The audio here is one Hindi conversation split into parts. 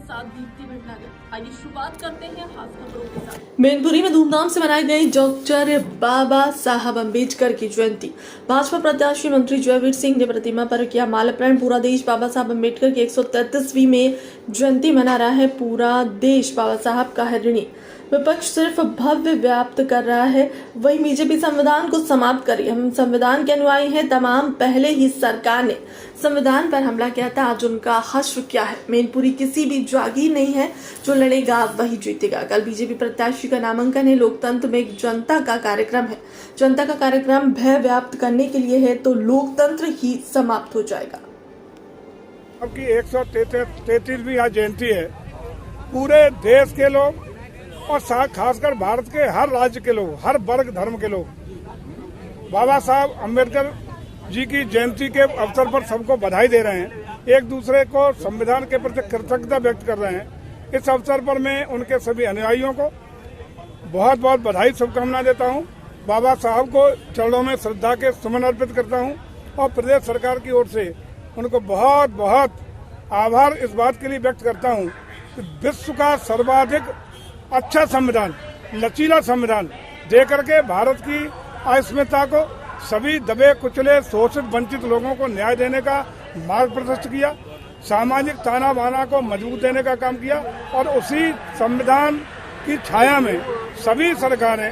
साथ बीतती भटनागर। आइए शुरुआत करते हैं खास खबरों के साथ। मैनपुरी में धूमधाम से मनाई गई डॉक्टर बाबा साहब अम्बेडकर की जयंती। भाजपा प्रत्याशी मंत्री जयवीर सिंह ने प्रतिमा पर किया माल्यार्पण। पूरा देश बाबा साहब अम्बेडकर की 133वीं में जयंती मना रहा है। पूरा देश बाबा साहब का है ऋणी। विपक्ष सिर्फ भव्य व्याप्त कर रहा है, वही बीजेपी संविधान को समाप्त करी। हम संविधान के अनुयायी हैं। तमाम पहले ही सरकार ने संविधान पर हमला किया था, आज उनका हश्र क्या है। मैनपुरी किसी भी जागीर नहीं है, जो लड़ेगा वही जीतेगा। कल बीजेपी प्रत्याशी का नामांकन है। लोकतंत्र में एक जनता का कार्यक्रम है। जनता का कार्यक्रम भय व्याप्त करने के लिए है तो लोकतंत्र ही समाप्त हो जाएगा। आपकी 133वीं आज जयंती है। पूरे देश के लोग और खासकर भारत के हर राज्य के लोग, हर वर्ग धर्म के लोग बाबा साहब अम्बेडकर जी की जयंती के अवसर पर सबको बधाई दे रहे हैं। एक दूसरे को संविधान के प्रति कृतज्ञता व्यक्त कर रहे हैं। इस अवसर पर मैं उनके सभी अनुयायियों को बहुत बहुत बधाई शुभकामना देता हूं। बाबा साहब को चरणों में श्रद्धा के सुमन अर्पित करता हूं और प्रदेश सरकार की ओर से उनको बहुत बहुत आभार इस बात के लिए व्यक्त करता हूं कि विश्व का सर्वाधिक अच्छा संविधान, लचीला संविधान दे करके भारत की अस्मिता को, सभी दबे कुचले शोषित वंचित लोगों को न्याय देने का मार्ग प्रशस्त किया, सामाजिक ताना बाना को मजबूत देने का काम किया। और उसी संविधान की छाया में सभी सरकारें,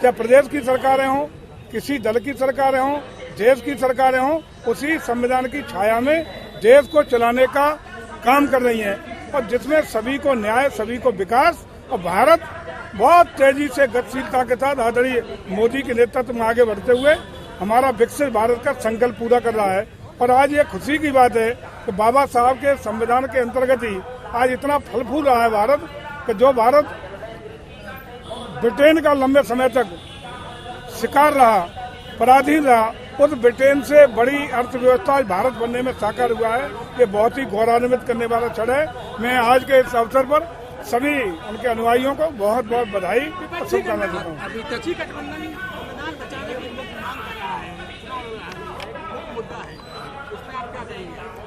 चाहे प्रदेश की सरकारें हों, किसी दल की सरकारें हों, देश की सरकारें हों, उसी संविधान की छाया में देश को चलाने का काम कर रही हैं और जिसमें सभी को न्याय, सभी को विकास और भारत बहुत तेजी से गतिशीलता के साथ आदरणीय मोदी के नेतृत्व में आगे बढ़ते हुए हमारा विकसित भारत का संकल्प पूरा कर रहा है। और आज ये खुशी की बात है कि बाबा साहब के संविधान के अंतर्गत ही आज इतना फल फूल रहा है भारत, कि जो भारत ब्रिटेन का लंबे समय तक शिकार रहा, पराधीन रहा, उस ब्रिटेन से बड़ी अर्थव्यवस्था आज भारत बनने में साकार हुआ है। ये बहुत ही गौरवान्वित करने वाला क्षण है। मैं आज के इस अवसर पर सभी उनके अनुयायियों को बहुत बहुत बधाई और शुभकामनाएं देता हूँ।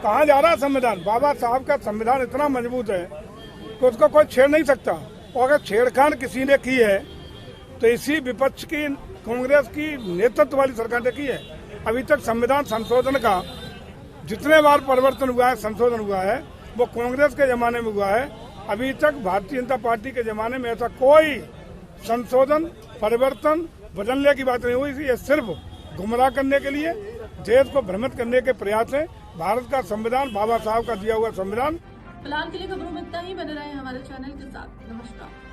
कहाँ जा रहा संविधान? बाबा साहब का संविधान इतना मजबूत है कि उसको कोई छेड़ नहीं सकता। और अगर छेड़खान किसी ने की है तो इसी विपक्ष की, कांग्रेस की नेतृत्व वाली सरकार ने की है। अभी तक संविधान संशोधन का जितने बार परिवर्तन हुआ है, संशोधन हुआ है, वो कांग्रेस के जमाने में हुआ है। अभी तक भारतीय जनता पार्टी के जमाने में ऐसा कोई संशोधन, परिवर्तन, बदलने की बात नहीं हुई। ये सिर्फ गुमराह करने के लिए, देश को भ्रमित करने के प्रयास है। भारत का संविधान, बाबा साहब का दिया हुआ संविधान। फिलहाल के लिए खबरों में इतना ही। बने रहे हमारे चैनल के साथ। नमस्कार।